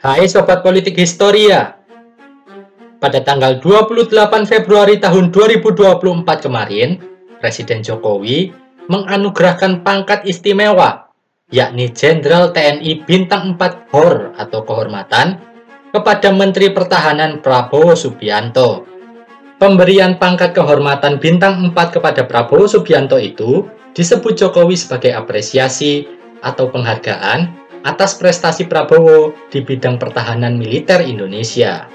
Hai Sobat Politik Historia, pada tanggal 28 Februari tahun 2024 kemarin, Presiden Jokowi menganugerahkan pangkat istimewa, yakni Jenderal TNI Bintang 4 HOR atau kehormatan, kepada Menteri Pertahanan Prabowo Subianto. Pemberian pangkat kehormatan Bintang 4 kepada Prabowo Subianto itu disebut Jokowi sebagai apresiasi atau penghargaan atas prestasi Prabowo di bidang pertahanan militer Indonesia.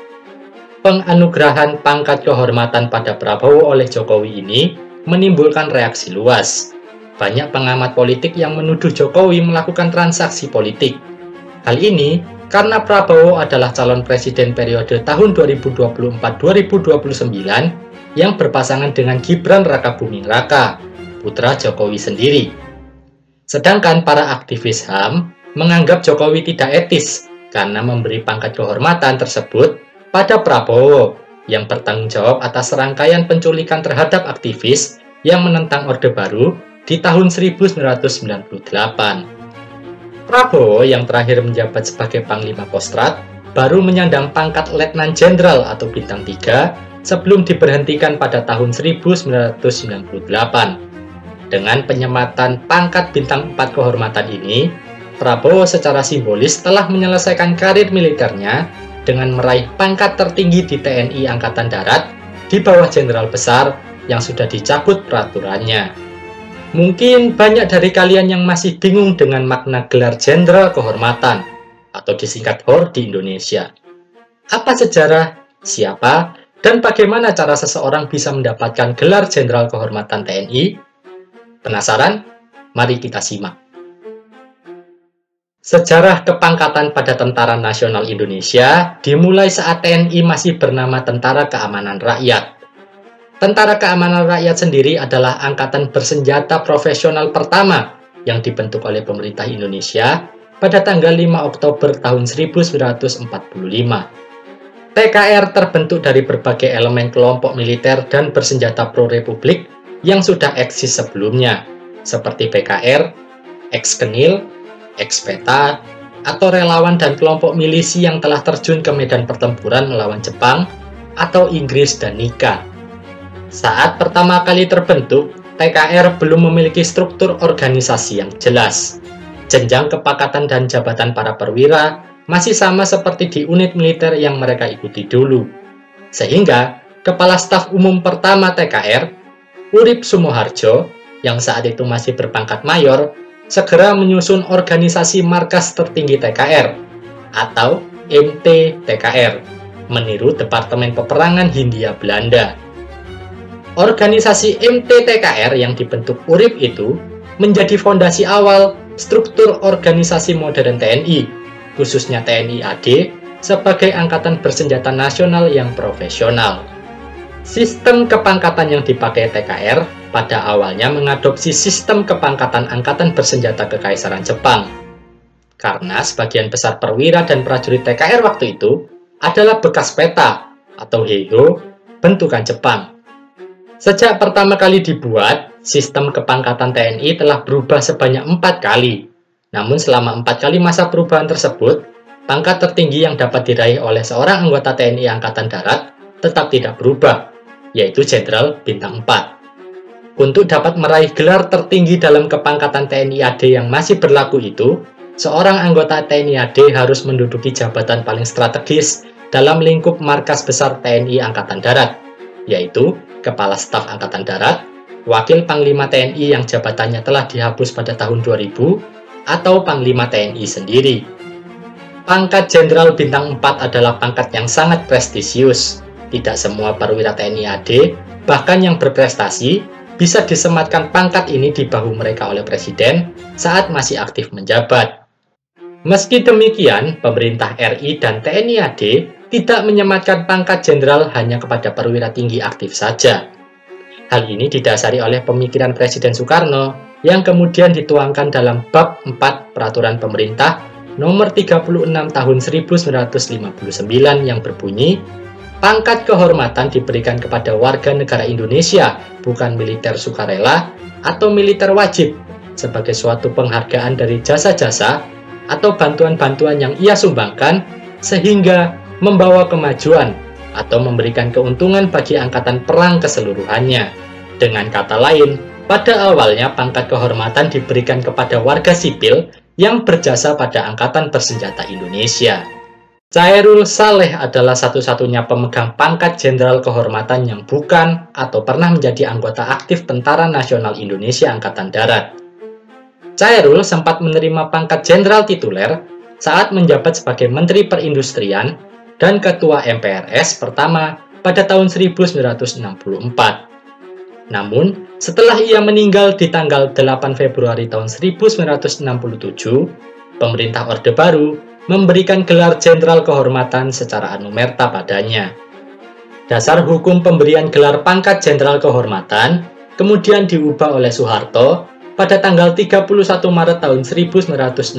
Penganugerahan pangkat kehormatan pada Prabowo oleh Jokowi ini menimbulkan reaksi luas. Banyak pengamat politik yang menuduh Jokowi melakukan transaksi politik. Hal ini karena Prabowo adalah calon presiden periode tahun 2024-2029 yang berpasangan dengan Gibran Rakabuming Raka, putra Jokowi sendiri. Sedangkan para aktivis HAM menganggap Jokowi tidak etis karena memberi pangkat kehormatan tersebut pada Prabowo yang bertanggung jawab atas serangkaian penculikan terhadap aktivis yang menentang Orde Baru di tahun 1998. Prabowo yang terakhir menjabat sebagai Panglima Kostrad baru menyandang pangkat Letnan Jenderal atau Bintang 3 sebelum diberhentikan pada tahun 1998. Dengan penyematan pangkat Bintang 4 kehormatan ini, Prabowo secara simbolis telah menyelesaikan karir militernya dengan meraih pangkat tertinggi di TNI Angkatan Darat di bawah Jenderal Besar yang sudah dicabut peraturannya. Mungkin banyak dari kalian yang masih bingung dengan makna gelar Jenderal Kehormatan atau disingkat HOR di Indonesia. Apa sejarah, siapa, dan bagaimana cara seseorang bisa mendapatkan gelar Jenderal Kehormatan TNI? Penasaran? Mari kita simak. Sejarah kepangkatan pada Tentara Nasional Indonesia dimulai saat TNI masih bernama Tentara Keamanan Rakyat. Tentara Keamanan Rakyat sendiri adalah angkatan bersenjata profesional pertama yang dibentuk oleh pemerintah Indonesia pada tanggal 5 Oktober tahun 1945. TKR terbentuk dari berbagai elemen kelompok militer dan bersenjata pro-republik yang sudah eksis sebelumnya, seperti PKR, Ex-Kenil, Ex-Peta, atau relawan dan kelompok milisi yang telah terjun ke medan pertempuran melawan Jepang atau Inggris dan Nika. Saat pertama kali terbentuk, TKR belum memiliki struktur organisasi yang jelas. Jenjang kepangkatan dan jabatan para perwira masih sama seperti di unit militer yang mereka ikuti dulu. Sehingga, Kepala Staf Umum pertama TKR, Urip Sumoharjo, yang saat itu masih berpangkat mayor, segera menyusun organisasi markas tertinggi TKR, atau MT-TKR, meniru Departemen Peperangan Hindia Belanda. Organisasi MT-TKR yang dibentuk Urip itu menjadi fondasi awal struktur organisasi modern TNI, khususnya TNI AD, sebagai angkatan bersenjata nasional yang profesional. Sistem kepangkatan yang dipakai TKR pada awalnya mengadopsi sistem kepangkatan angkatan bersenjata Kekaisaran Jepang. Karena sebagian besar perwira dan prajurit TKR waktu itu adalah bekas peta atau heiho bentukan Jepang. Sejak pertama kali dibuat, sistem kepangkatan TNI telah berubah sebanyak 4 kali. Namun selama 4 kali masa perubahan tersebut, pangkat tertinggi yang dapat diraih oleh seorang anggota TNI Angkatan Darat tetap tidak berubah, yaitu Jenderal Bintang 4. Untuk dapat meraih gelar tertinggi dalam kepangkatan TNI AD yang masih berlaku itu, seorang anggota TNI AD harus menduduki jabatan paling strategis dalam lingkup markas besar TNI Angkatan Darat, yaitu Kepala Staf Angkatan Darat, Wakil Panglima TNI yang jabatannya telah dihapus pada tahun 2000, atau Panglima TNI sendiri. Pangkat Jenderal Bintang 4 adalah pangkat yang sangat prestisius. Tidak semua perwira TNI AD, bahkan yang berprestasi, bisa disematkan pangkat ini di bahu mereka oleh Presiden saat masih aktif menjabat. Meski demikian, pemerintah RI dan TNI AD tidak menyematkan pangkat jenderal hanya kepada perwira tinggi aktif saja. Hal ini didasari oleh pemikiran Presiden Soekarno yang kemudian dituangkan dalam Bab 4 Peraturan Pemerintah Nomor 36 Tahun 1959 yang berbunyi, pangkat kehormatan diberikan kepada warga negara Indonesia, bukan militer sukarela atau militer wajib, sebagai suatu penghargaan dari jasa-jasa atau bantuan-bantuan yang ia sumbangkan sehingga membawa kemajuan atau memberikan keuntungan bagi angkatan perang keseluruhannya. Dengan kata lain, pada awalnya pangkat kehormatan diberikan kepada warga sipil yang berjasa pada Angkatan Bersenjata Indonesia. Chaerul Saleh adalah satu-satunya pemegang pangkat Jenderal Kehormatan yang bukan atau pernah menjadi anggota aktif Tentara Nasional Indonesia Angkatan Darat. Chaerul sempat menerima pangkat Jenderal Tituler saat menjabat sebagai Menteri Perindustrian dan Ketua MPRS pertama pada tahun 1964. Namun, setelah ia meninggal di tanggal 8 Februari tahun 1967, pemerintah Orde Baru memberikan gelar Jenderal Kehormatan secara anumerta padanya. Dasar hukum pemberian gelar pangkat Jenderal Kehormatan kemudian diubah oleh Soeharto pada tanggal 31 Maret tahun 1966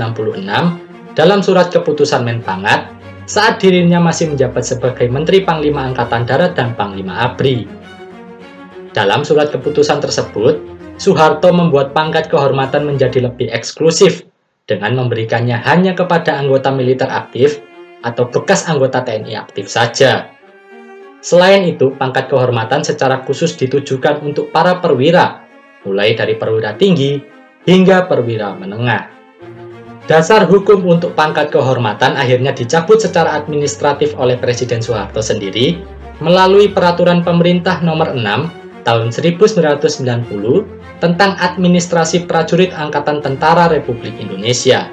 dalam surat keputusan Menpangat saat dirinya masih menjabat sebagai Menteri Panglima Angkatan Darat dan Panglima ABRI. Dalam surat keputusan tersebut, Soeharto membuat pangkat kehormatan menjadi lebih eksklusif dengan memberikannya hanya kepada anggota militer aktif atau bekas anggota TNI aktif saja. Selain itu, pangkat kehormatan secara khusus ditujukan untuk para perwira, mulai dari perwira tinggi hingga perwira menengah. Dasar hukum untuk pangkat kehormatan akhirnya dicabut secara administratif oleh Presiden Soeharto sendiri melalui Peraturan Pemerintah Nomor 6 tahun 1990 tentang Administrasi Prajurit Angkatan Tentara Republik Indonesia.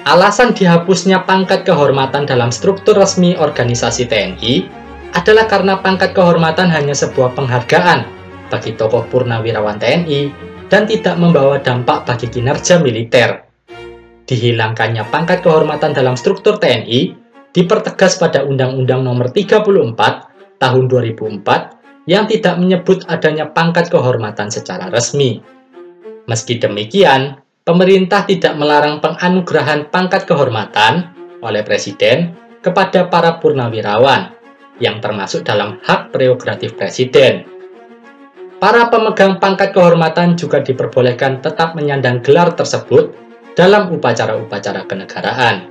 Alasan dihapusnya pangkat kehormatan dalam struktur resmi organisasi TNI adalah karena pangkat kehormatan hanya sebuah penghargaan bagi tokoh purnawirawan TNI dan tidak membawa dampak bagi kinerja militer. Dihilangkannya pangkat kehormatan dalam struktur TNI dipertegas pada Undang-Undang Nomor 34 Tahun 2004 yang tidak menyebut adanya pangkat kehormatan secara resmi. Meski demikian, pemerintah tidak melarang penganugerahan pangkat kehormatan oleh Presiden kepada para purnawirawan, yang termasuk dalam hak prerogatif Presiden. Para pemegang pangkat kehormatan juga diperbolehkan tetap menyandang gelar tersebut dalam upacara-upacara kenegaraan.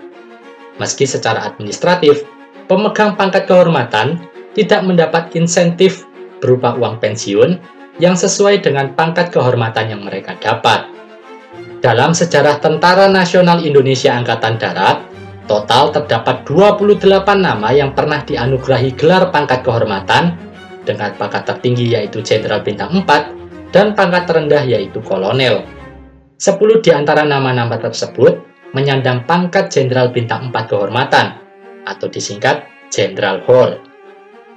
Meski secara administratif, pemegang pangkat kehormatan tidak mendapat insentif berupa uang pensiun yang sesuai dengan pangkat kehormatan yang mereka dapat. Dalam sejarah Tentara Nasional Indonesia Angkatan Darat, total terdapat 28 nama yang pernah dianugerahi gelar pangkat kehormatan dengan pangkat tertinggi yaitu Jenderal Bintang 4 dan pangkat terendah yaitu Kolonel. 10 di antara nama-nama tersebut menyandang pangkat Jenderal Bintang 4 kehormatan atau disingkat Jenderal Hor.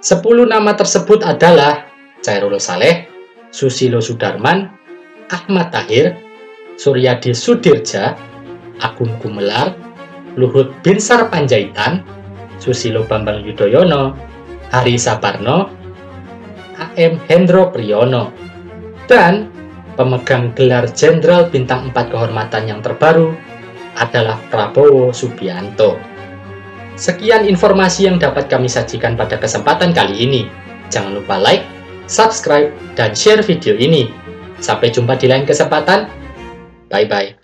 10 nama tersebut adalah Chaerul Saleh, Susilo Sudarman, Ahmad Tahir, Suryadi Sudirja, Agung Gumelar, Luhut Binsar Panjaitan, Susilo Bambang Yudhoyono, Hari Saparno, A.M. Hendro Priyono, dan pemegang gelar Jenderal Bintang 4 kehormatan yang terbaru adalah Prabowo Subianto. Sekian informasi yang dapat kami sajikan pada kesempatan kali ini. Jangan lupa like, subscribe, dan share video ini. Sampai jumpa di lain kesempatan. Bye-bye.